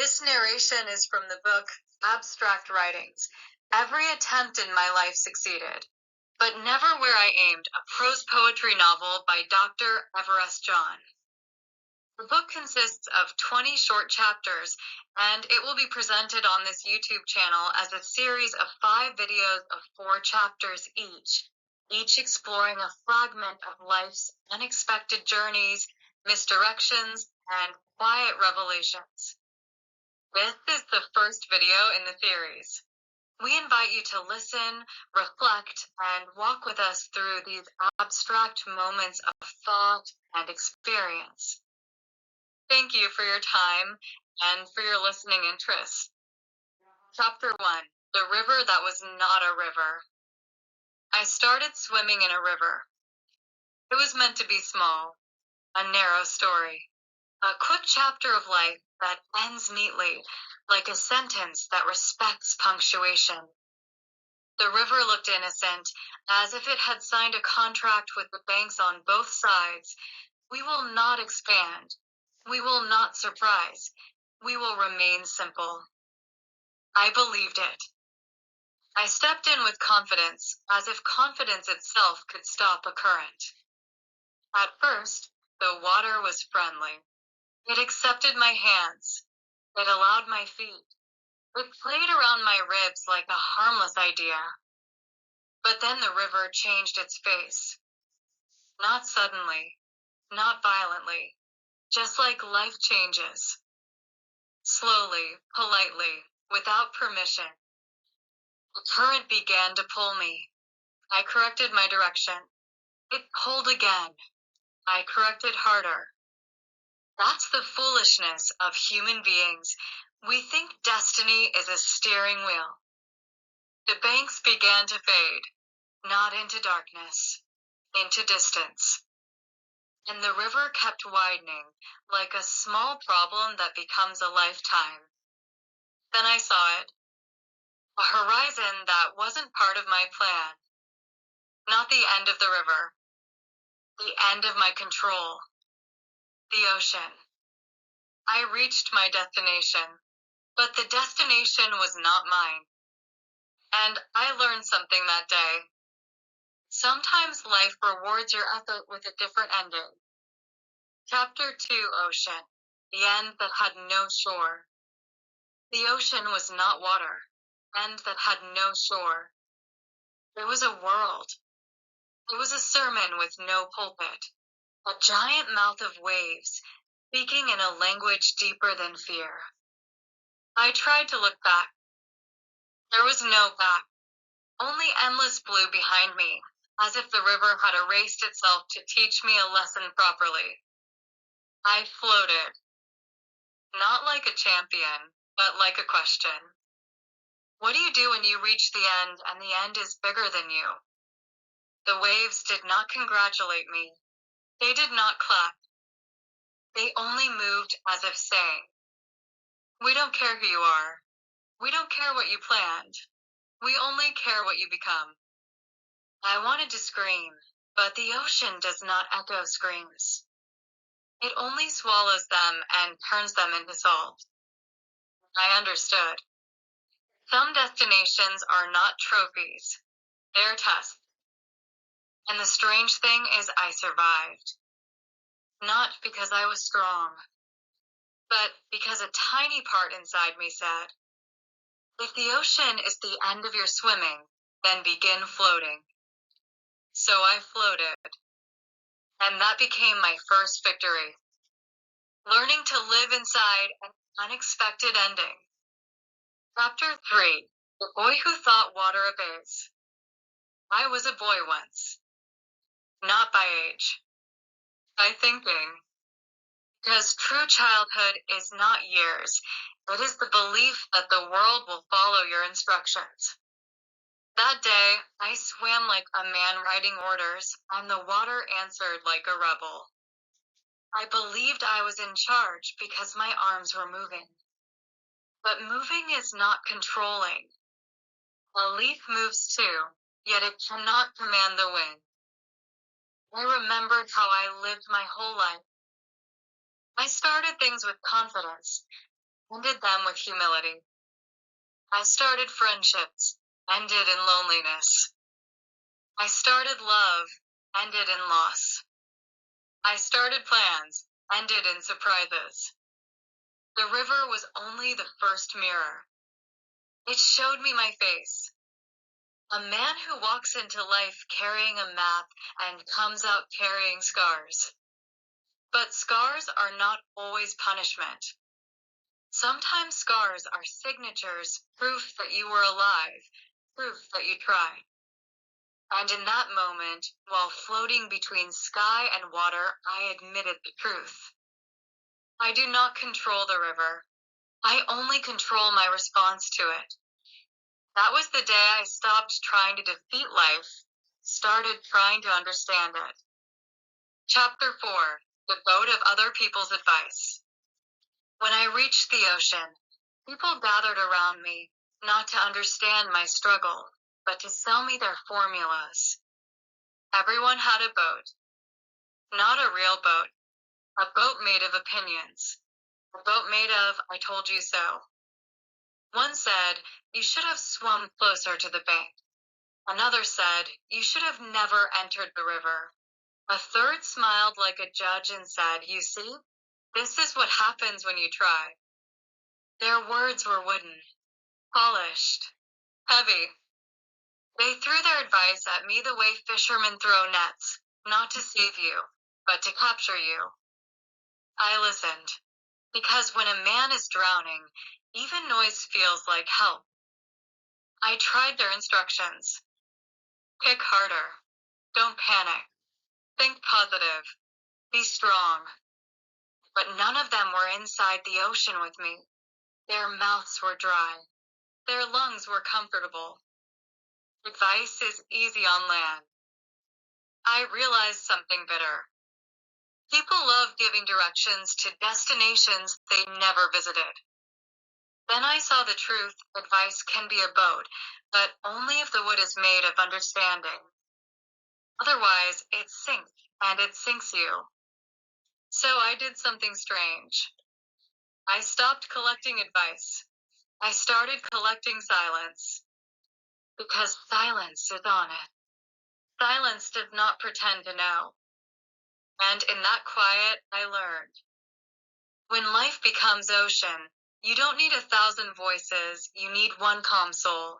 This narration is from the book Abstract Writings. Every attempt in my life succeeded, but never where I aimed, a prose poetry novel by Dr. Everest John. The book consists of 20 short chapters, and it will be presented on this YouTube channel as a series of 5 videos of 4 chapters each exploring a fragment of life's unexpected journeys, misdirections, and quiet revelations. This is the first video in the series. We invite you to listen, reflect, and walk with us through these abstract moments of thought and experience. Thank you for your time and for your listening interest. Chapter 1, The River That Was Not a River. I started swimming in a river. It was meant to be small, a narrow story, a quick chapter of life that ends neatly, like a sentence that respects punctuation. The river looked innocent, as if it had signed a contract with the banks on both sides. We will not expand. We will not surprise. We will remain simple. I believed it. I stepped in with confidence, as if confidence itself could stop a current. At first, the water was friendly. It accepted my hands. It allowed my feet. It played around my ribs like a harmless idea. But then the river changed its face. Not suddenly, not violently, just like life changes. Slowly, politely, without permission. The current began to pull me. I corrected my direction. It pulled again. I corrected harder. That's the foolishness of human beings. We think destiny is a steering wheel. The banks began to fade, not into darkness, into distance. And the river kept widening, like a small problem that becomes a lifetime. Then I saw it. A horizon that wasn't part of my plan. Not the end of the river. The end of my control. The ocean. I reached my destination, but the destination was not mine. And I learned something that day. Sometimes life rewards your effort with a different ending. Chapter 2, Ocean. The end that had no shore. The ocean was not water. End that had no shore. There was a world. It was a sermon with no pulpit. A giant mouth of waves, speaking in a language deeper than fear. I tried to look back. There was no back. Only endless blue behind me, as if the river had erased itself to teach me a lesson properly. I floated. Not like a champion, but like a question. What do you do when you reach the end and the end is bigger than you? The waves did not congratulate me. They did not clap. They only moved as if saying, "We don't care who you are. We don't care what you planned. We only care what you become." I wanted to scream, but the ocean does not echo screams. It only swallows them and turns them into salt. I understood. Some destinations are not trophies. They're tests. And the strange thing is I survived. Not because I was strong, but because a tiny part inside me said, if the ocean is the end of your swimming, then begin floating. So I floated. And that became my first victory. Learning to live inside an unexpected ending. Chapter 3, The Boy Who Thought Water Obeys. I was a boy once. Not by age. By thinking. Because true childhood is not years. It is the belief that the world will follow your instructions. That day, I swam like a man writing orders, and the water answered like a rebel. I believed I was in charge because my arms were moving. But moving is not controlling. A leaf moves too, yet it cannot command the wind. I remembered how I lived my whole life. I started things with confidence. ended them with humility. I started friendships, ended in loneliness. I started love, ended in loss. I started plans, ended in surprises. The river was only the first mirror. It showed me my face. A man who walks into life carrying a map and comes out carrying scars. But scars are not always punishment. Sometimes scars are signatures, proof that you were alive, proof that you tried. And in that moment, while floating between sky and water, I admitted the truth. I do not control the river. I only control my response to it. That was the day I stopped trying to defeat life, started trying to understand it. Chapter 4: The Boat of Other People's Advice. When I reached the ocean, people gathered around me, not to understand my struggle, but to sell me their formulas. Everyone had a boat. Not a real boat. A boat made of opinions. A boat made of, I told you so. One said, you should have swum closer to the bank. Another said, you should have never entered the river. A third smiled like a judge and said, you see, this is what happens when you try. Their words were wooden, polished, heavy. They threw their advice at me the way fishermen throw nets, not to save you, but to capture you. I listened, because when a man is drowning, even noise feels like help. I tried their instructions. Kick harder. Don't panic. Think positive. Be strong. But none of them were inside the ocean with me. Their mouths were dry. Their lungs were comfortable. Advice is easy on land. I realized something bitter. People love giving directions to destinations they never visited. Then I saw the truth. Advice can be a boat, but only if the wood is made of understanding. Otherwise, it sinks, and it sinks you. So I did something strange. I stopped collecting advice. I started collecting silence. Because silence is honest. Silence does not pretend to know. And in that quiet, I learned. When life becomes ocean, you don't need 1,000 voices, you need one calm soul.